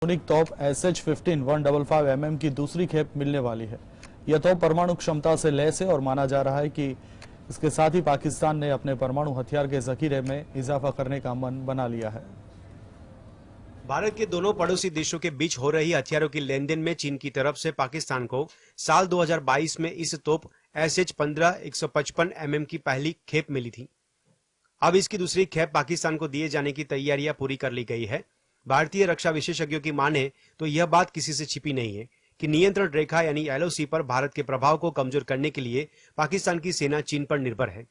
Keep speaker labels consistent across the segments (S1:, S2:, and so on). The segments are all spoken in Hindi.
S1: आधुनिक तोप SH-15 155 mm की दूसरी खेप मिलने वाली है। यह तोप परमाणु क्षमता से लैस है और माना जा रहा है कि इसके साथ ही पाकिस्तान ने अपने परमाणु हथियार के जखीरे में इजाफा करने का मन बना लिया है।
S2: भारत के दोनों पड़ोसी देशों के बीच हो रही हथियारों की लेनदेन में चीन की तरफ से पाकिस्तान को साल 2022 में इस तोप SH-15 155 mm की पहली खेप मिली थी। अब इसकी दूसरी खेप पाकिस्तान को दिए जाने की तैयारियां पूरी कर ली गई है। भारतीय रक्षा विशेषज्ञों की माने तो यह बात किसी से छिपी नहीं है कि नियंत्रण रेखा यानी LOC पर भारत के प्रभाव को कमजोर करने के लिए पाकिस्तान की सेना चीन पर निर्भर है।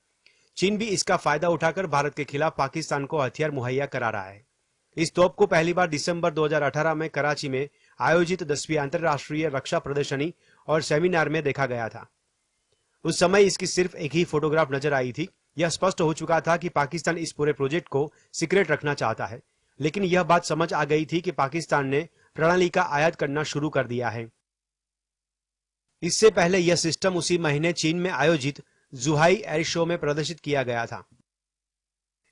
S2: चीन भी इसका फायदा उठाकर भारत के खिलाफ पाकिस्तान को हथियार मुहैया करा रहा है। इस तोप को पहली बार दिसंबर 2018 में कराची में आयोजित 10वीं अंतरराष्ट्रीय रक्षा प्रदर्शनी और सेमिनार में देखा गया था। उस समय इसकी सिर्फ एक ही फोटोग्राफ नजर आई थी। यह स्पष्ट हो चुका था कि पाकिस्तान इस पूरे प्रोजेक्ट को सीक्रेट रखना चाहता है, लेकिन यह बात समझ आ गई थी कि पाकिस्तान ने प्रणाली का आयात करना शुरू कर दिया है। इससे पहले यह सिस्टम उसी महीने चीन में आयोजित जुहाई एयर शो में प्रदर्शित किया गया था।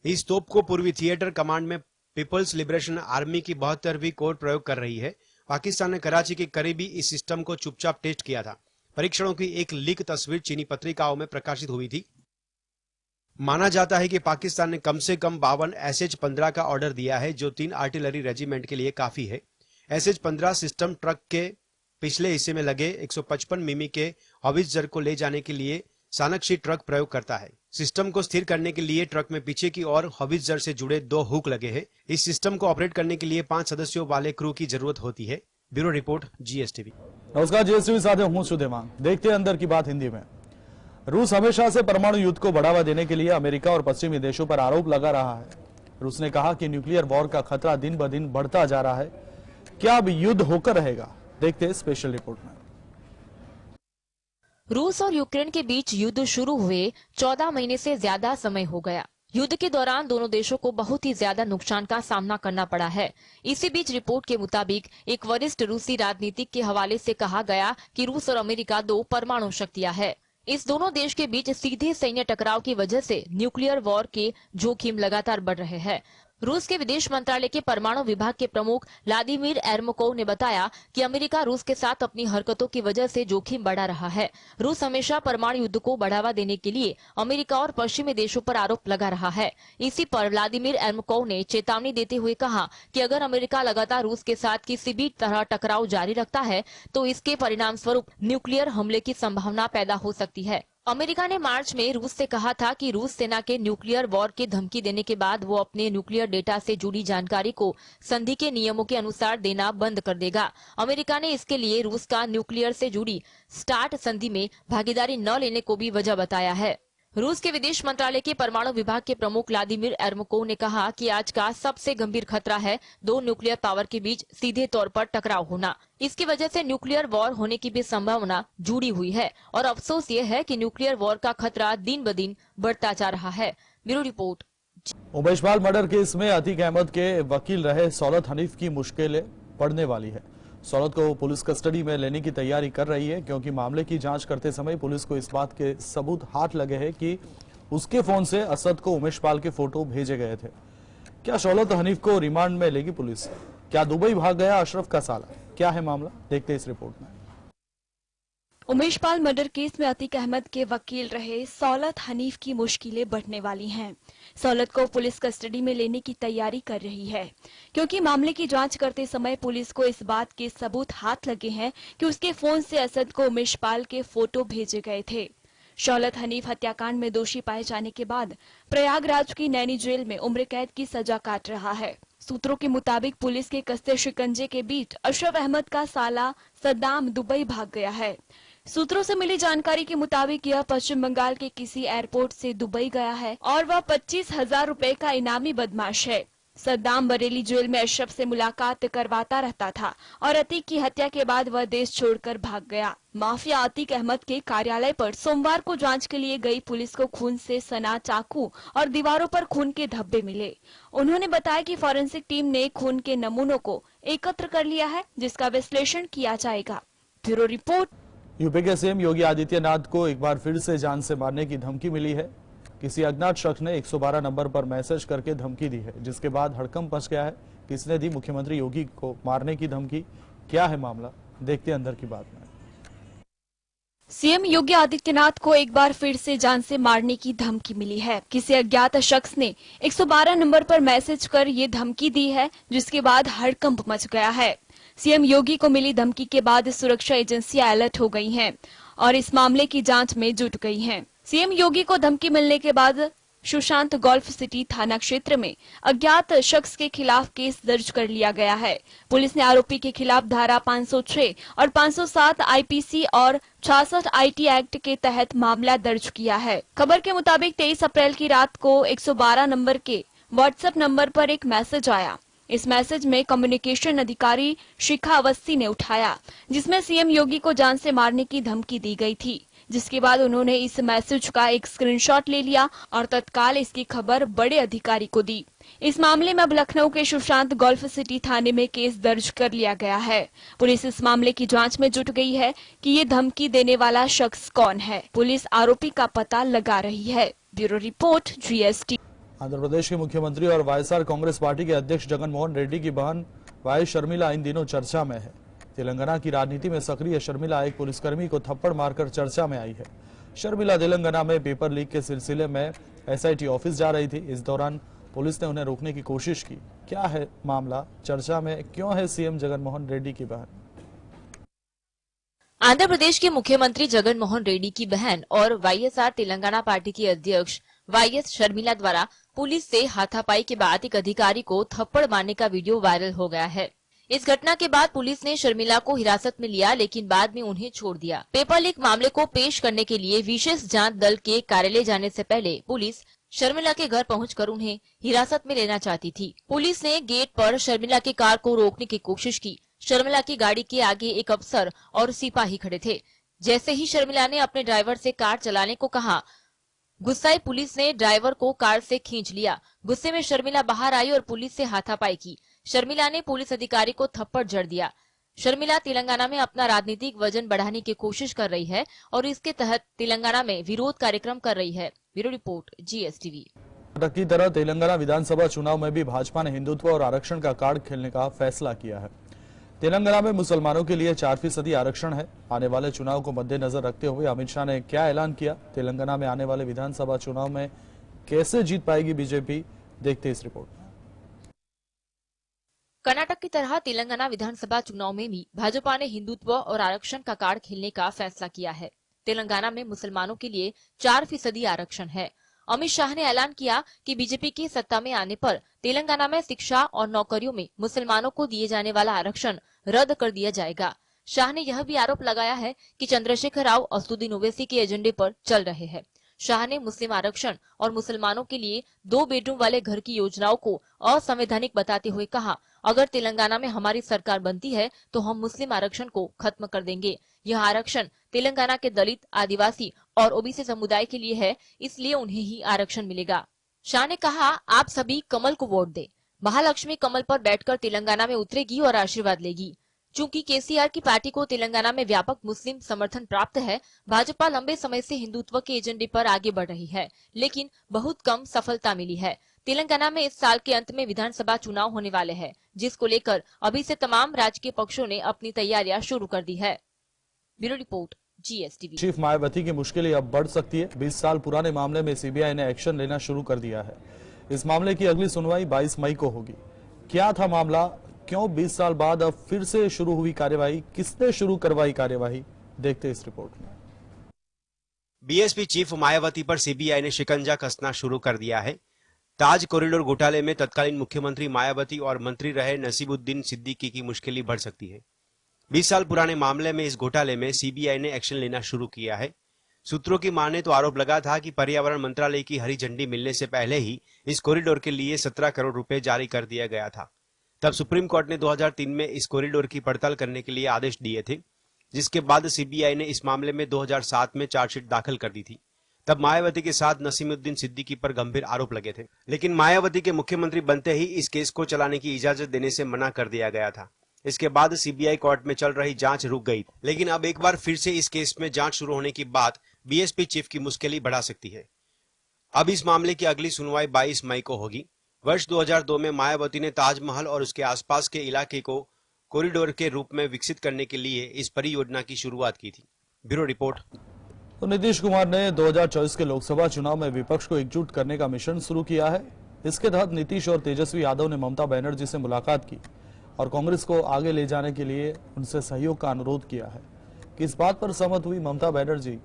S2: इस तोप को पूर्वी थिएटर कमांड में पीपल्स लिबरेशन आर्मी की 72वीं कोर प्रयोग कर रही है। पाकिस्तान ने कराची के करीब ही इस सिस्टम को चुपचाप टेस्ट किया था। परीक्षणों की एक लीक तस्वीर चीनी पत्रिकाओं में प्रकाशित हुई थी। माना जाता है कि पाकिस्तान ने कम से कम 52 SH-15 का ऑर्डर दिया है, जो 3 आर्टिलरी रेजिमेंट के लिए काफी है। SH-15 सिस्टम ट्रक के पिछले हिस्से में लगे 155 मिमी के हॉवित्जर को ले जाने के लिए सानकशी ट्रक प्रयोग करता है। सिस्टम को स्थिर करने के लिए ट्रक में पीछे की ओर हॉवित्जर से जुड़े 2 हुक लगे हैं। इस सिस्टम को ऑपरेट करने के लिए 5 सदस्यों वाले क्रू की जरूरत होती है। Bureau report, GSTV।
S1: नमस्कार, GSTV साथ हूं सुदेवांग। देखते हैं अंदर की बात हिंदी में। रूस हमेशा से परमाणु युद्ध को बढ़ावा देने के लिए अमेरिका और पश्चिमी देशों पर आरोप लगा रहा है। रूस ने कहा कि न्यूक्लियर वॉर का खतरा दिन ब दिन बढ़ता जा रहा है। क्या अब युद्ध होकर रहेगा? देखते हैं स्पेशल रिपोर्ट में।
S3: रूस और यूक्रेन के बीच युद्ध शुरू हुए 14 महीने से ज्यादा समय हो गया। युद्ध के दौरान दोनों देशों को बहुत ही ज्यादा नुकसान का सामना करना पड़ा है। इसी बीच रिपोर्ट के मुताबिक एक वरिष्ठ रूसी राजनीतिक के हवाले से कहा गया कि रूस और अमेरिका 2 परमाणु शक्तियां हैं। इस दोनों देश के बीच सीधे सैन्य टकराव की वजह से न्यूक्लियर वॉर के जोखिम लगातार बढ़ रहे हैं। रूस के विदेश मंत्रालय के परमाणु विभाग के प्रमुख व्लादिमीर एर्मकोव ने बताया कि अमेरिका रूस के साथ अपनी हरकतों की वजह से जोखिम बढ़ा रहा है। रूस हमेशा परमाणु युद्ध को बढ़ावा देने के लिए अमेरिका और पश्चिमी देशों पर आरोप लगा रहा है। इसी पर व्लादिमीर एर्मकोव ने चेतावनी देते हुए कहा कि अगर अमेरिका लगातार रूस के साथ किसी भी तरह टकराव जारी रखता है तो इसके परिणाम स्वरूप न्यूक्लियर हमले की संभावना पैदा हो सकती है। अमेरिका ने मार्च में रूस से कहा था कि रूस सेना के न्यूक्लियर वॉर की धमकी देने के बाद वो अपने न्यूक्लियर डेटा से जुड़ी जानकारी को संधि के नियमों के अनुसार देना बंद कर देगा। अमेरिका ने इसके लिए रूस का न्यूक्लियर से जुड़ी स्टार्ट संधि में भागीदारी न लेने को भी वजह बताया है। रूस के विदेश मंत्रालय के परमाणु विभाग के प्रमुख व्लादिमीर एर्मकोव ने कहा कि आज का सबसे गंभीर खतरा है 2 न्यूक्लियर पावर के बीच सीधे तौर पर टकराव होना। इसकी वजह से न्यूक्लियर वॉर होने की भी संभावना जुड़ी हुई है और अफसोस ये है कि न्यूक्लियर वॉर का खतरा दिन ब दिन बढ़ता जा रहा है। Bureau report.
S1: Umesh Pal murder case में अतीक अहमद के वकील रहे सौलत हनीफ की मुश्किलें बढ़ने वाली है। सौलत को पुलिस कस्टडी में लेने की तैयारी कर रही है, क्योंकि मामले की जांच करते समय पुलिस को इस बात के सबूत हाथ लगे हैं कि उसके फोन से असद को उमेश पाल के फोटो भेजे गए थे। क्या सौलत हनीफ को रिमांड में लेगी पुलिस? क्या दुबई भाग गया अशरफ का साला? क्या है मामला, देखते हैं इस रिपोर्ट में।
S4: उमेश पाल मर्डर केस में अतीक अहमद के वकील रहे सौलत हनीफ की मुश्किलें बढ़ने वाली हैं। सौलत को पुलिस कस्टडी में लेने की तैयारी कर रही है, क्योंकि मामले की जांच करते समय पुलिस को इस बात के सबूत हाथ लगे हैं कि उसके फोन से असद को उमेश पाल के फोटो भेजे गए थे। सौलत हनीफ हत्याकांड में दोषी पाए जाने के बाद प्रयागराज की नैनी जेल में उम्र कैद की सजा काट रहा है। सूत्रों के मुताबिक पुलिस के कस्ते शिकंजे के बीच अशरफ अहमद का साला सद्दाम दुबई भाग गया है। सूत्रों से मिली जानकारी के मुताबिक यह पश्चिम बंगाल के किसी एयरपोर्ट से दुबई गया है और वह 25,000 रुपए का इनामी बदमाश है। सद्दाम बरेली जेल में अशरफ से मुलाकात करवाता रहता था और अतीक की हत्या के बाद वह देश छोड़कर भाग गया। माफिया अतीक अहमद के कार्यालय पर सोमवार को जांच के लिए गई पुलिस को खून से सना चाकू और दीवारों पर खून के धब्बे मिले। उन्होंने बताया कि फॉरेंसिक टीम ने खून के नमूनों को एकत्र कर लिया है, जिसका विश्लेषण किया जाएगा। Bureau report.
S1: यूपी के सीएम योगी आदित्यनाथ को एक बार फिर से जान से मारने की धमकी मिली है। किसी अज्ञात शख्स ने 112 नंबर पर मैसेज करके धमकी दी है, जिसके बाद हड़कंप मच गया है। किसने दी मुख्यमंत्री योगी को मारने की धमकी? क्या है मामला, देखते हैं अंदर की बात में।
S4: सीएम योगी आदित्यनाथ को एक बार फिर से जान से मारने की धमकी मिली है। किसी अज्ञात शख्स ने 112 नंबर पर मैसेज कर ये धमकी दी है, जिसके बाद हड़कंप मच गया है। सीएम योगी को मिली धमकी के बाद सुरक्षा एजेंसियां अलर्ट हो गई हैं और इस मामले की जांच में जुट गई हैं। सीएम योगी को धमकी मिलने के बाद सुशांत गोल्फ सिटी थाना क्षेत्र में अज्ञात शख्स के खिलाफ केस दर्ज कर लिया गया है। पुलिस ने आरोपी के खिलाफ धारा 506 और 507 आईपीसी और 66 आईटी एक्ट के तहत मामला दर्ज किया है। खबर के मुताबिक 23 अप्रैल की रात को 112 नंबर के व्हाट्सएप नंबर पर एक मैसेज आया। इस मैसेज में कम्युनिकेशन अधिकारी शिखा अवस्थी ने उठाया, जिसमें सीएम योगी को जान से मारने की धमकी दी गई थी। जिसके बाद उन्होंने इस मैसेज का एक स्क्रीनशॉट ले लिया और तत्काल इसकी खबर बड़े अधिकारी को दी। इस मामले में अब लखनऊ के सुशांत गोल्फ सिटी थाने में केस दर्ज कर लिया गया है। पुलिस इस मामले की जांच में जुट गई है कि ये धमकी देने वाला शख्स कौन है। पुलिस आरोपी का पता लगा रही है। Bureau report, GST।
S1: Andhra Pradesh के मुख्यमंत्री और वाईएसआर कांग्रेस पार्टी के अध्यक्ष जगन मोहन रेड्डी की बहन वाई शर्मिला इन दिनों चर्चा में है। तेलंगाना की राजनीति में सक्रिय शर्मिला एक पुलिसकर्मी को थप्पड़ मारकर चर्चा में आई है। शर्मिला तेलंगाना में पेपर लीक के सिलसिले में SIT ऑफिस जा रही थी। इस दौरान पुलिस ने उन्हें रोकने की कोशिश की। क्या है मामला, चर्चा में क्यों है सीएम जगन मोहन रेड्डी की बहन?
S3: आंध्र प्रदेश के मुख्यमंत्री जगन मोहन रेड्डी की बहन और वाईएसआर तेलंगाना पार्टी की अध्यक्ष YS शर्मिला द्वारा पुलिस से हाथापाई के बाद एक अधिकारी को थप्पड़ मारने का वीडियो वायरल हो गया है। इस घटना के बाद पुलिस ने शर्मिला को हिरासत में लिया, लेकिन बाद में उन्हें छोड़ दिया। पेपर लीक मामले को पेश करने के लिए विशेष जांच दल के कार्यालय जाने से पहले पुलिस शर्मिला के घर पहुंचकर उन्हें हिरासत में लेना चाहती थी। पुलिस ने गेट पर शर्मिला की कार को रोकने की कोशिश की। शर्मिला की गाड़ी के आगे एक अफसर और सिपाही खड़े थे। जैसे ही शर्मिला ने अपने ड्राइवर से कार चलाने को कहा, गुस्साई पुलिस ने ड्राइवर को कार से खींच लिया। गुस्से में शर्मिला बाहर आई और पुलिस से हाथापाई की। शर्मिला ने पुलिस अधिकारी को थप्पड़ जड़ दिया। शर्मिला तेलंगाना में अपना राजनीतिक वजन बढ़ाने की कोशिश कर रही है और इसके तहत तेलंगाना में विरोध कार्यक्रम कर रही है। Bureau report, GSTV।
S1: की तरह तेलंगाना विधानसभा चुनाव में भी भाजपा ने हिंदुत्व और आरक्षण का कार्ड खेलने का फैसला किया है। तेलंगाना में मुसलमानों के लिए 4% आरक्षण है। आने वाले चुनाव को मद्देनजर रखते हुए अमित शाह ने क्या ऐलान किया? तेलंगाना में आने वाले विधानसभा चुनाव में कैसे जीत पाएगी बीजेपी? देखते इस रिपोर्ट में।
S3: कर्नाटक की तरह तेलंगाना विधानसभा चुनाव में भी भाजपा ने हिंदुत्व और आरक्षण का कार्ड खेलने का फैसला किया है। तेलंगाना में मुसलमानों के लिए 4% आरक्षण है। अमित शाह ने ऐलान किया कि बीजेपी की सत्ता में आने पर तेलंगाना में शिक्षा और नौकरियों में मुसलमानों को दिए जाने वाला आरक्षण रद्द कर दिया जाएगा। शाह ने यह भी आरोप लगाया है कि चंद्रशेखर राव असदुद्दीन ओवैसी के एजेंडे पर चल रहे हैं। शाह ने मुस्लिम आरक्षण और मुसलमानों के लिए 2 बेडरूम वाले घर की योजनाओं को असंवैधानिक बताते हुए कहा, अगर तेलंगाना में हमारी सरकार बनती है तो हम मुस्लिम आरक्षण को खत्म कर देंगे। यह आरक्षण तेलंगाना के दलित, आदिवासी और ओबीसी समुदाय के लिए है, इसलिए उन्हें ही आरक्षण मिलेगा। शाह ने कहा, आप सभी कमल को वोट दें। महालक्ष्मी कमल पर बैठकर तेलंगाना में उतरेगी और आशीर्वाद लेगी। चूंकि केसीआर की पार्टी को तेलंगाना में व्यापक मुस्लिम समर्थन प्राप्त है, भाजपा लंबे समय से हिंदुत्व के एजेंडे पर आगे बढ़ रही है, लेकिन बहुत कम सफलता मिली है। तेलंगाना में इस साल के अंत में विधानसभा चुनाव होने वाले हैं, जिसको लेकर अभी से तमाम राजकीय पक्षों ने अपनी तैयारियां शुरू कर दी है। Bureau report, GSTV।
S1: Chief Mayawati की मुश्किलें अब बढ़ सकती है। 20 साल पुराने मामले में सीबीआई ने एक्शन लेना शुरू कर दिया है। इस मामले की अगली सुनवाई 22 मई को होगी। क्या था मामला, क्यों 20 साल बाद अब फिर से शुरू हुई कार्यवाही, किसने शुरू करवाई कार्यवाही, देखते इस रिपोर्ट में।
S2: बीएसपी चीफ मायावती पर सीबीआई ने शिकंजा कसना शुरू कर दिया है। ताज कॉरिडोर घोटाले में तत्कालीन मुख्यमंत्री मायावती और मंत्री रहे नसीबुद्दीन सिद्दीकी की मुश्किलें बढ़ सकती है। 20 साल पुराने मामले में इस घोटाले में सीबीआई ने एक्शन लेना शुरू किया है। सूत्रों की माने तो आरोप लगा था कि पर्यावरण मंत्रालय की हरी झंडी मिलने से पहले ही इस कॉरिडोर के लिए 17 करोड़ रुपए जारी कर दिया गया था। तब सुप्रीम कोर्ट ने 2003 में इस कॉरिडोर की पड़ताल करने के लिए आदेश दिए थे, जिसके बाद सीबीआई ने इस मामले में 2007 में चार्जशीट दाखिल कर दी थी। तब मायावती के साथ नसीमुद्दीन सिद्दीकी पर गंभीर आरोप लगे थे, लेकिन मायावती के मुख्यमंत्री बनते ही इस केस को चलाने की इजाजत देने से मना कर दिया गया था। इसके बाद सीबीआई कोर्ट में चल रही जांच रुक गई, लेकिन अब एक बार फिर से इस केस में जांच शुरू होने की बात बीएसपी चीफ की मुश्किलें बढ़ा सकती है। अब इस मामले की अगली सुनवाई 22 मई को होगी। वर्ष 2002 में मायावती ने ताजमहल और उसके आसपास के इलाके को कॉरिडोर के रूप में विकसित करने के लिए इस परियोजना की शुरुआत की थी। Bureau report.
S1: तो नीतीश कुमार ने 2024 के लोकसभा चुनाव में विपक्ष को एकजुट करने का मिशन शुरू किया है। इसके तहत नीतीश और तेजस्वी यादव ने ममता बनर्जी से मुलाकात की और कांग्रेस को आगे ले जाने के लिए उनसे सहयोग का अनुरोध किया है। किस बात पर सहमत हुई ममता बनर्जी,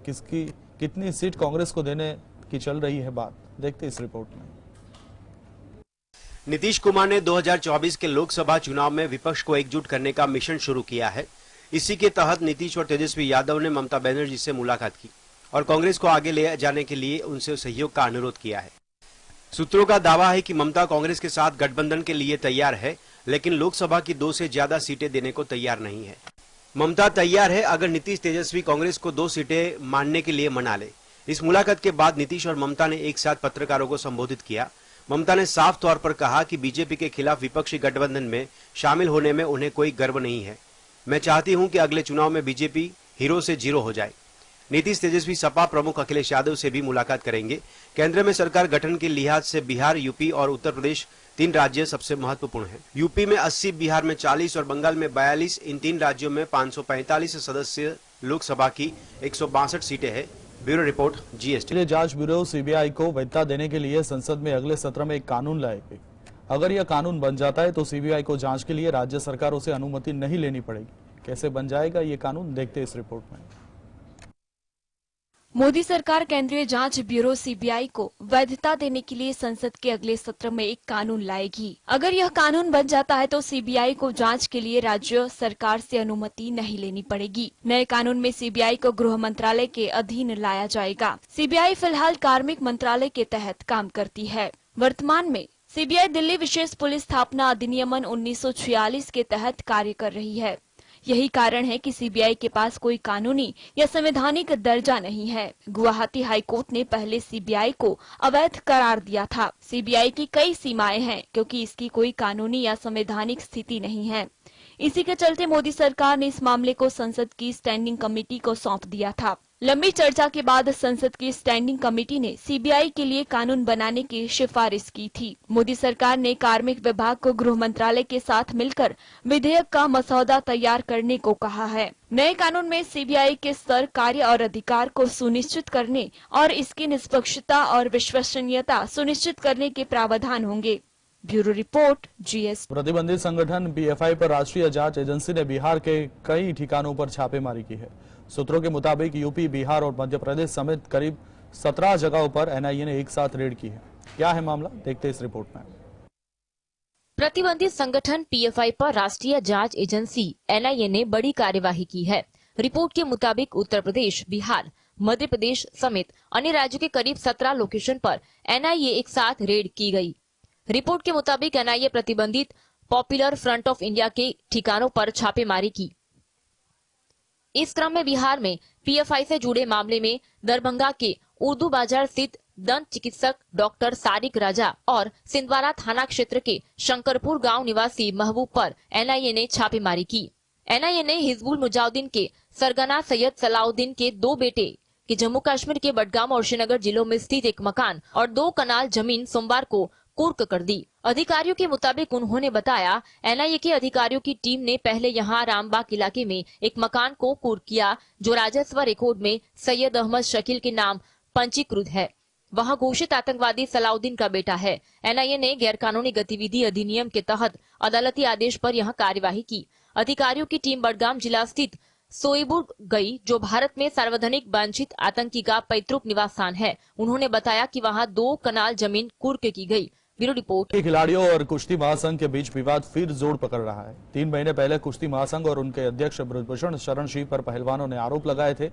S1: कितनी सीट कांग्रेस को देने की चल रही है बात, देखते इस रिपोर्ट में।
S2: नीतीश कुमार ने 2024 के लोकसभा चुनाव में विपक्ष को एकजुट करने का मिशन शुरू किया है। इसी के तहत नीतीश और तेजस्वी यादव ने ममता बनर्जी से मुलाकात की और कांग्रेस को आगे ले जाने के लिए उनसे सहयोग का अनुरोध किया है। सूत्रों का दावा है कि ममता कांग्रेस के साथ गठबंधन के लिए तैयार है, लेकिन लोकसभा की 2 से ज्यादा सीटें देने को तैयार नहीं है। ममता तैयार है अगर नीतीश तेजस्वी कांग्रेस को 2 सीटें मानने के लिए मना ले। इस मुलाकात के बाद नीतीश और ममता ने एक साथ पत्रकारों को संबोधित किया। ममता ने साफ तौर पर कहा कि बीजेपी के खिलाफ विपक्षी गठबंधन में शामिल होने में उन्हें कोई गर्व नहीं है। मैं चाहती हूं कि अगले चुनाव में बीजेपी हीरो से जीरो हो जाए। नीतीश तेजस्वी सपा प्रमुख अखिलेश यादव से भी मुलाकात करेंगे। केंद्र में सरकार गठन के लिहाज से बिहार, यूपी और उत्तर प्रदेश 3 राज्य सबसे महत्वपूर्ण हैं। यूपी में 80, बिहार में 40 और बंगाल में 42। इन 3 राज्यों में 545 सदस्य लोकसभा की 162 सीटें हैं। Bureau report, GST.
S1: जांच ब्यूरो सीबीआई को वैधता देने के लिए संसद में अगले सत्र में एक कानून लाएगी। अगर यह कानून बन जाता है तो सीबीआई को जांच के लिए राज्य सरकारों से अनुमति नहीं लेनी पड़ेगी। कैसे बन जाएगा ये कानून, देखते इस रिपोर्ट में।
S4: मोदी सरकार केंद्रीय जांच ब्यूरो सीबीआई को वैधता देने के लिए संसद के अगले सत्र में एक कानून लाएगी। अगर यह कानून बन जाता है तो सीबीआई को जांच के लिए राज्य सरकार से अनुमति नहीं लेनी पड़ेगी। नए कानून में सीबीआई को गृह मंत्रालय के अधीन लाया जाएगा। सीबीआई फिलहाल कार्मिक मंत्रालय के तहत काम करती है। वर्तमान में सीबीआई दिल्ली विशेष पुलिस स्थापना अधिनियमन 1946 के तहत कार्य कर रही है। यही कारण है कि सीबीआई के पास कोई कानूनी या संवैधानिक दर्जा नहीं है। गुवाहाटी हाईकोर्ट ने पहले सीबीआई को अवैध करार दिया था। सीबीआई की कई सीमाएं हैं क्योंकि इसकी कोई कानूनी या संवैधानिक स्थिति नहीं है। इसी के चलते मोदी सरकार ने इस मामले को संसद की स्टैंडिंग कमेटी को सौंप दिया था। लंबी चर्चा के बाद संसद की स्टैंडिंग कमेटी ने सीबीआई के लिए कानून बनाने की सिफारिश की थी। मोदी सरकार ने कार्मिक विभाग को गृह मंत्रालय के साथ मिलकर विधेयक का मसौदा तैयार करने को कहा है। नए कानून में सीबीआई के स्तर, कार्य और अधिकार को सुनिश्चित करने और इसकी निष्पक्षता और विश्वसनीयता सुनिश्चित करने के प्रावधान होंगे। Bureau report, GS.
S1: प्रतिबंधित संगठन पीएफआई पर राष्ट्रीय जांच एजेंसी ने बिहार के कई ठिकानों पर छापेमारी की है। सूत्रों के मुताबिक यूपी, बिहार और मध्य प्रदेश समेत करीब 17 जगहों पर एनआईए ने एक साथ रेड की है। क्या है मामला, देखते इस रिपोर्ट में।
S3: प्रतिबंधित संगठन पीएफआई पर राष्ट्रीय जांच एजेंसी एनआईए ने बड़ी कार्यवाही की है। रिपोर्ट के मुताबिक उत्तर प्रदेश, बिहार, मध्य प्रदेश समेत अन्य राज्यों के करीब 17 लोकेशन पर एनआईए एक साथ रेड की गई। रिपोर्ट के मुताबिक एनआईए प्रतिबंधित पॉपुलर फ्रंट ऑफ इंडिया के ठिकानों पर छापेमारी की। इस क्रम में बिहार में पीएफआई से जुड़े मामले में दरभंगा के उर्दू बाजार स्थित दंत चिकित्सक डॉक्टर सारिक राजा और सिंधवाड़ा थाना क्षेत्र के शंकरपुर गांव निवासी महबूब पर एनआईए ने छापेमारी की। एनआईए ने हिजबुल मुजाहिदीन के सरगना सैयद सलाउद्दीन के 2 बेटे के जम्मू कश्मीर के बडगाम और श्रीनगर जिलों में स्थित एक मकान और 2 कनाल जमीन सोमवार को कुर्क कर दी। अधिकारियों के मुताबिक उन्होंने बताया, एनआईए के अधिकारियों की टीम ने पहले यहां रामबाग इलाके में एक मकान को कुर्क किया जो राजस्व रिकॉर्ड में सैयद अहमद शकील के नाम पंजीकृत है। वहां घोषित आतंकवादी सलाउद्दीन का बेटा है। एनआईए ने गैरकानूनी गतिविधि अधिनियम के तहत अदालती आदेश पर यहां कार्यवाही की। अधिकारियों की टीम बडगाम जिला स्थित सोईबुर्ग गई, जो भारत में सार्वजनिक वांछित आतंकी का पैतृक निवास स्थान है। उन्होंने बताया कि वहां 2 कनाल जमीन कुर्क की गई। Bureau report.
S1: खिलाड़ियों और कुश्ती महासंघ के बीच विवाद फिर जोर पकड़ रहा है। 3 महीने पहले कुश्ती महासंघ और उनके अध्यक्ष बृजभूषण शरण सिंह पर पहलवानों ने आरोप लगाए थे।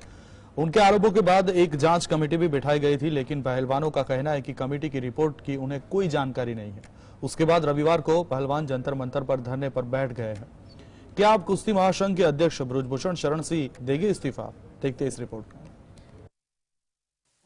S1: उनके आरोपों के बाद एक जांच कमेटी भी बिठाई गई थी, लेकिन पहलवानों का कहना है कि कमेटी की रिपोर्ट की उन्हें कोई जानकारी नहीं है। उसके बाद रविवार को पहलवान जंतर मंतर पर धरने पर बैठ गए हैं। क्या अब कुश्ती महासंघ के अध्यक्ष बृजभूषण शरण सिंह देंगे इस्तीफा, देखते इस रिपोर्ट में।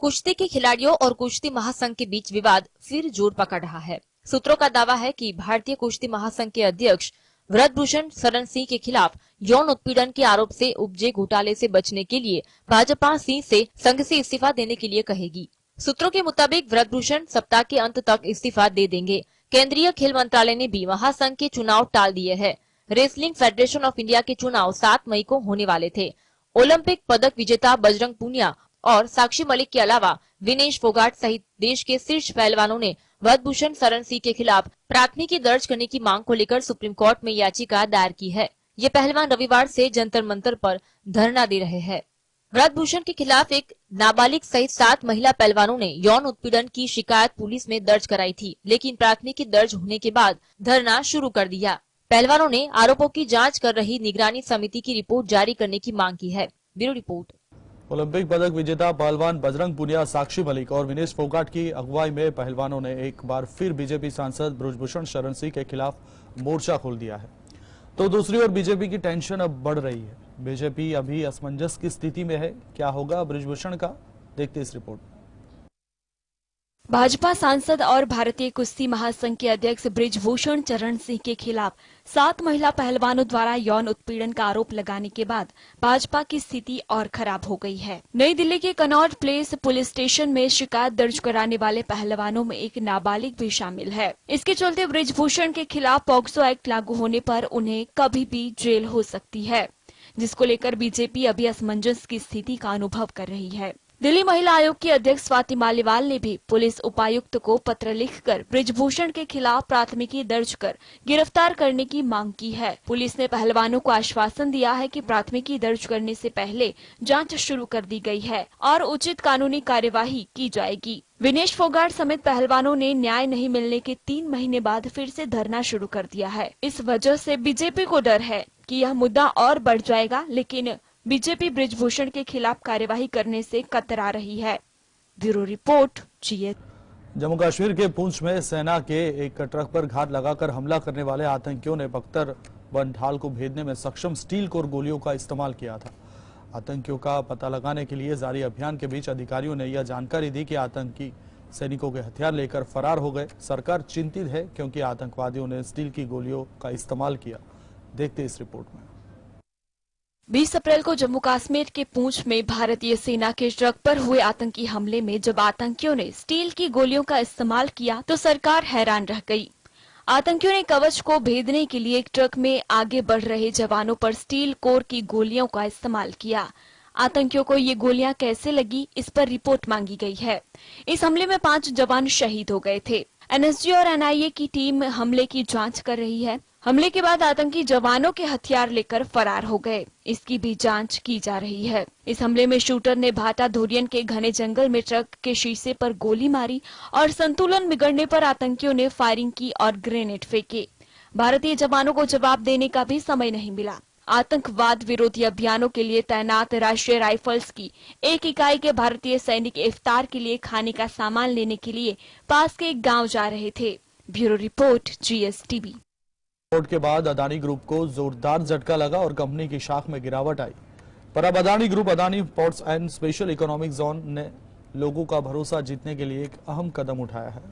S3: कुश्ती के खिलाड़ियों और कुश्ती महासंघ के बीच विवाद फिर जोर पकड़ रहा है। सूत्रों का दावा है कि भारतीय कुश्ती महासंघ के अध्यक्ष बृजभूषण शरण सिंह के खिलाफ यौन उत्पीड़न के आरोप से उपजे घोटाले से बचने के लिए भाजपा सिंह से संघ से इस्तीफा देने के लिए कहेगी। सूत्रों के मुताबिक बृजभूषण सप्ताह के अंत तक इस्तीफा दे देंगे, केंद्रीय खेल मंत्रालय ने भी महासंघ के चुनाव टाल दिए हैं। रेसलिंग फेडरेशन ऑफ इंडिया के चुनाव 7 मई को होने वाले थे। ओलंपिक पदक विजेता बजरंग पूनिया और साक्षी मलिक के अलावा विनेश फोगाट सहित देश के शीर्ष पहलवानों ने ब्रजभूषण शरण सिंह के खिलाफ प्राथमिकी दर्ज करने की मांग को लेकर सुप्रीम कोर्ट में याचिका दायर की है। ये पहलवान रविवार से जंतर मंतर पर धरना दे रहे हैं। ब्रजभूषण के खिलाफ एक नाबालिग सहित 7 महिला पहलवानों ने यौन उत्पीड़न की शिकायत पुलिस में दर्ज कराई थी, लेकिन प्राथमिकी दर्ज होने के बाद धरना शुरू कर दिया। पहलवानों ने आरोपों की जांच कर रही निगरानी समिति की रिपोर्ट जारी करने की मांग की है। Bureau report.
S1: ओलंपिक पदक विजेता पहलवान बजरंग पूनिया, साक्षी मलिक और विनेश फोगाट की अगुवाई में पहलवानों ने एक बार फिर बीजेपी सांसद ब्रजभूषण शरण सिंह के खिलाफ मोर्चा खोल दिया है। तो दूसरी ओर बीजेपी की टेंशन अब बढ़ रही है। बीजेपी अभी असमंजस की स्थिति में है। क्या होगा ब्रजभूषण का, देखते इस रिपोर्ट।
S4: भाजपा सांसद और भारतीय कुश्ती महासंघ के अध्यक्ष ब्रजभूषण शरण सिंह के खिलाफ 7 महिला पहलवानों द्वारा यौन उत्पीड़न का आरोप लगाने के बाद भाजपा की स्थिति और खराब हो गई है। नई दिल्ली के कनॉट प्लेस पुलिस स्टेशन में शिकायत दर्ज कराने वाले पहलवानों में एक नाबालिग भी शामिल है। इसके चलते ब्रजभूषण के खिलाफ पॉक्सो एक्ट लागू होने पर उन्हें कभी भी जेल हो सकती है, जिसको लेकर बीजेपी अभी असमंजस की स्थिति का अनुभव कर रही है। दिल्ली महिला आयोग की अध्यक्ष स्वाति मालीवाल ने भी पुलिस उपायुक्त को पत्र लिखकर ब्रजभूषण के खिलाफ प्राथमिकी दर्ज कर गिरफ्तार करने की मांग की है। पुलिस ने पहलवानों को आश्वासन दिया है कि प्राथमिकी दर्ज करने से पहले जांच शुरू कर दी गई है और उचित कानूनी कार्यवाही की जाएगी। विनेश फोगाट समेत पहलवानों ने न्याय नहीं मिलने के 3 महीने बाद फिर से धरना शुरू कर दिया है। इस वजह से बीजेपी को डर है कि यह मुद्दा और बढ़ जाएगा, लेकिन बीजेपी ब्रजभूषण के खिलाफ कार्यवाही करने से कतरा रही है। Bureau report, GH.
S1: Jammu Kashmir के पुंछ में सेना के एक ट्रक पर घात लगाकर हमला करने वाले आतंकियों ने बख्तर वन ढाल को भेदने में सक्षम स्टील कोर गोलियों का इस्तेमाल किया था। आतंकियों का पता लगाने के लिए जारी अभियान के बीच अधिकारियों ने यह जानकारी दी कि आतंकी सैनिकों के हथियार लेकर फरार हो गए। सरकार चिंतित है क्योंकि आतंकवादियों ने स्टील की गोलियों का इस्तेमाल किया। देखते इस रिपोर्ट में।
S4: 20 अप्रैल को जम्मू कश्मीर के पुंछ में भारतीय सेना के ट्रक पर हुए आतंकी हमले में जब आतंकियों ने स्टील की गोलियों का इस्तेमाल किया तो सरकार हैरान रह गई। आतंकियों ने कवच को भेदने के लिए एक ट्रक में आगे बढ़ रहे जवानों पर स्टील कोर की गोलियों का इस्तेमाल किया। आतंकियों को ये गोलियां कैसे लगी, इस पर रिपोर्ट मांगी गई है। इस हमले में 5 जवान शहीद हो गए थे। एनएसजी और एनआईए की टीम हमले की जांच कर रही है। हमले के बाद आतंकी जवानों के हथियार लेकर फरार हो गए, इसकी भी जांच की जा रही है। इस हमले में शूटर ने भाटा धोरियन के घने जंगल में ट्रक के शीशे पर गोली मारी और संतुलन बिगड़ने पर आतंकियों ने फायरिंग की और ग्रेनेड फेंके। भारतीय जवानों को जवाब देने का भी समय नहीं मिला। आतंकवाद विरोधी अभियानों के लिए तैनात राष्ट्रीय राइफल्स की एक इकाई के भारतीय सैनिक इफ्तार के लिए खाने का सामान लेने के लिए पास के एक गाँव जा रहे थे। Bureau report, GSTV।
S1: रिपोर्ट के बाद अदानी ग्रुप को जोरदार झटका लगा और कंपनी की शाख में गिरावट आई। पर अब Adani group Adani ports and special economic zone ने लोगों का भरोसा जीतने के लिए एक अहम कदम उठाया है।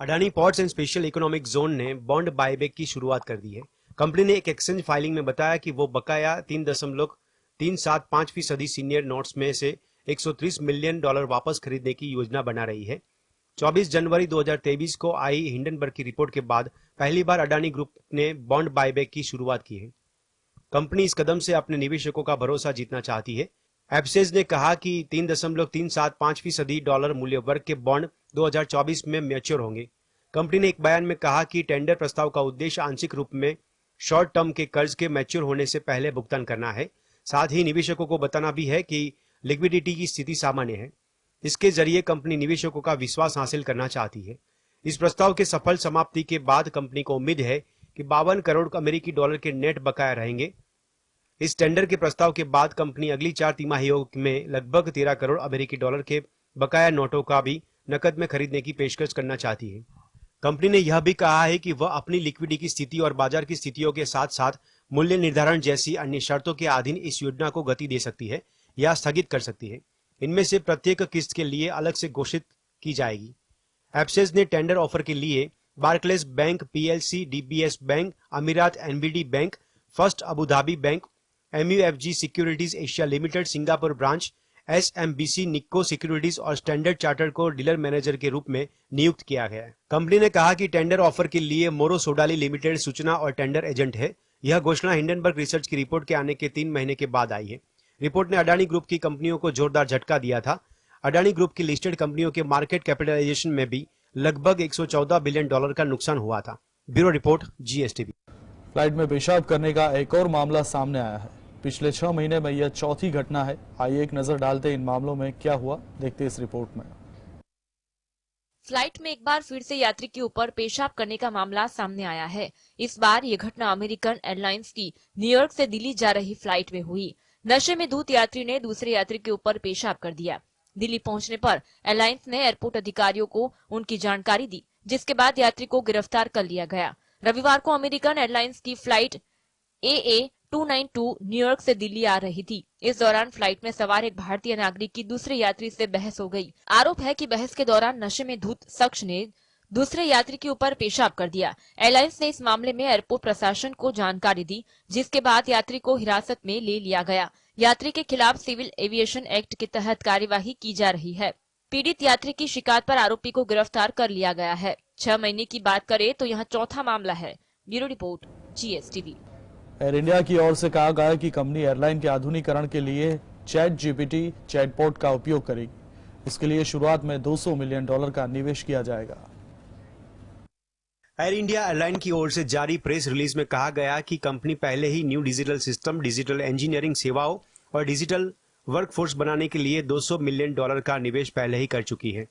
S2: Adani ports and special economic zone ने बॉन्ड बायबैक की शुरुआत कर दी है। कंपनी ने एक एक्सचेंज फाइलिंग में बताया कि वो बकाया 3.375% सीनियर नोट्स में से $130 मिलियन वापस खरीदने की योजना बना रही है। 24 जनवरी 2023 को आई हिंडनबर्ग की रिपोर्ट के बाद पहली बार अडानी ग्रुप ने बॉन्ड बायबैक की शुरुआत की है। कंपनी इस कदम से अपने निवेशकों का भरोसा जीतना चाहती है। एप्सेज ने कहा कि 3.375% मूल्य वर्ग के बॉन्ड 2024 में मैच्योर होंगे। कंपनी ने एक बयान में कहा कि टेंडर प्रस्ताव का उद्देश्य आंशिक रूप में शॉर्ट टर्म के कर्ज के मैच्योर होने से पहले भुगतान करना है। साथ ही निवेशकों को बताना भी है कि लिक्विडिटी की स्थिति सामान्य है। इसके जरिए कंपनी निवेशकों का विश्वास हासिल करना चाहती है। इस प्रस्ताव के सफल समाप्ति के बाद कंपनी को उम्मीद है कि 52 करोड़ अमेरिकी डॉलर के नेट बकाया रहेंगे। इस टेंडर के प्रस्ताव के बाद कंपनी अगली 4 तिमाहियों में लगभग 13 करोड़ अमेरिकी डॉलर के बकाया नोटों का भी नकद में खरीदने की पेशकश करना चाहती है। कंपनी ने यह भी कहा है कि वह अपनी लिक्विडिटी की स्थिति और बाजार की स्थितियों के साथ साथ मूल्य निर्धारण जैसी अन्य शर्तों के अधीन इस योजना को गति दे सकती है या स्थगित कर सकती है। इनमें से प्रत्येक किस्त के लिए अलग से घोषित की जाएगी। एप्सेज ने टेंडर ऑफर के लिए Barclays bank PLC, DBS bank, Emirates NBD bank, first Abu Dhabi bank, MUFG securities Asia limited Singapore branch, SMBC Nikko securities और स्टैंडर्ड चार्टर्ड को डीलर मैनेजर के रूप में नियुक्त किया गया है। कंपनी ने कहा कि टेंडर ऑफर के लिए मोरो सोडाली लिमिटेड सूचना और टेंडर एजेंट है। यह घोषणा हिंडनबर्ग रिसर्च की रिपोर्ट के आने के 3 महीने के बाद आई है। रिपोर्ट ने अडानी ग्रुप की कंपनियों को जोरदार झटका दिया था। अडानी ग्रुप की लिस्टेड कंपनियों के मार्केट कैपिटलाइजेशन में भी लगभग $114 बिलियन का नुकसान हुआ था। Bureau report, GSTV।
S1: फ्लाइट में पेशाब करने का एक और मामला सामने आया है। पिछले 6 महीने में यह चौथी घटना है। आइए एक नजर डालते इन मामलों में क्या हुआ, देखते इस रिपोर्ट में।
S3: फ्लाइट में एक बार फिर से यात्री के ऊपर पेशाब करने का मामला सामने आया है। इस बार ये घटना अमेरिकन एयरलाइंस की न्यूयॉर्क से दिल्ली जा रही फ्लाइट में हुई। नशे में धुत यात्री ने दूसरे यात्री के ऊपर पेशाब कर दिया। दिल्ली पहुंचने पर एयरलाइंस ने एयरपोर्ट अधिकारियों को उनकी जानकारी दी, जिसके बाद यात्री को गिरफ्तार कर लिया गया। रविवार को अमेरिकन एयरलाइंस की फ्लाइट AA292 न्यूयॉर्क से दिल्ली आ रही थी। इस दौरान फ्लाइट में सवार एक भारतीय नागरिक की दूसरे यात्री से बहस हो गई। आरोप है कि बहस के दौरान नशे में धुत शख्स ने दूसरे यात्री के ऊपर पेशाब कर दिया। एयरलाइंस ने इस मामले में एयरपोर्ट प्रशासन को जानकारी दी, जिसके बाद यात्री को हिरासत में ले लिया गया। यात्री के खिलाफ सिविल एविएशन एक्ट के तहत कार्यवाही की जा रही है। पीड़ित यात्री की शिकायत पर आरोपी को गिरफ्तार कर लिया गया है। 6 महीने की बात करें तो यह चौथा मामला है। Bureau report, GSTV।
S1: Air India की ओर से कहा गया कि कंपनी एयरलाइन के आधुनिकीकरण के लिए ChatGPT चैटबॉट का उपयोग करेगी। इसके लिए शुरुआत में $200 मिलियन का निवेश किया जाएगा।
S2: एयर इंडिया एयरलाइन की ओर से जारी प्रेस रिलीज में कहा गया कि कंपनी पहले ही new digital system, digital engineering सेवाओं और डिजिटल वर्कफोर्स बनाने के लिए $200 मिलियन का निवेश पहले ही कर चुकी है।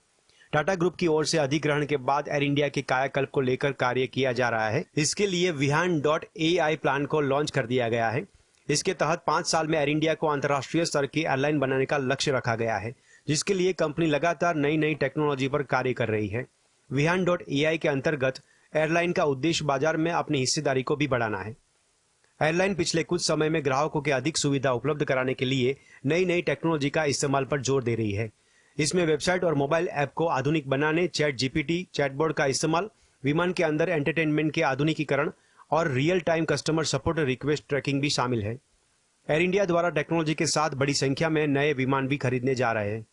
S2: टाटा ग्रुप की ओर से अधिग्रहण के बाद एयर इंडिया के कायाकल्प को लेकर कार्य किया जा रहा है। इसके लिए Vihan.ai प्लान को लॉन्च कर दिया गया है। इसके तहत 5 साल में एयर इंडिया को अंतर्राष्ट्रीय स्तर की एयरलाइन बनाने का लक्ष्य रखा गया है, जिसके लिए कंपनी लगातार नई नई टेक्नोलॉजी पर कार्य कर रही है। Vihan.ai के अंतर्गत एयरलाइन का उद्देश्य बाजार में अपनी हिस्सेदारी को भी बढ़ाना है। एयरलाइन पिछले कुछ समय में ग्राहकों के अधिक सुविधा उपलब्ध कराने के लिए नई नई टेक्नोलॉजी का इस्तेमाल पर जोर दे रही है। इसमें वेबसाइट और मोबाइल ऐप को आधुनिक बनाने, ChatGPT चैटबॉट का इस्तेमाल, विमान के अंदर एंटरटेनमेंट के आधुनिकीकरण और real time customer support request tracking भी शामिल है। एयर इंडिया द्वारा टेक्नोलॉजी के साथ बड़ी संख्या में नए विमान भी खरीदने जा रहे हैं।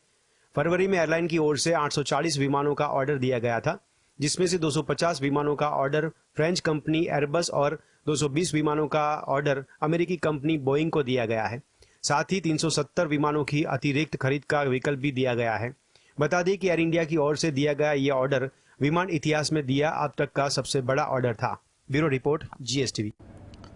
S2: फरवरी में एयरलाइन की ओर से 840 विमानों का ऑर्डर दिया गया था, जिसमें से 250 विमानों का ऑर्डर फ्रेंच कंपनी एयरबस और 220 विमानों का ऑर्डर अमेरिकी कंपनी बोइंग को दिया गया है। साथ ही 370 विमानों की अतिरिक्त खरीद का विकल्प भी दिया गया है। बता दें कि एयर इंडिया की ओर से दिया गया यह ऑर्डर विमान इतिहास में दिया अब तक का सबसे बड़ा ऑर्डर था। Bureau report, GSTV।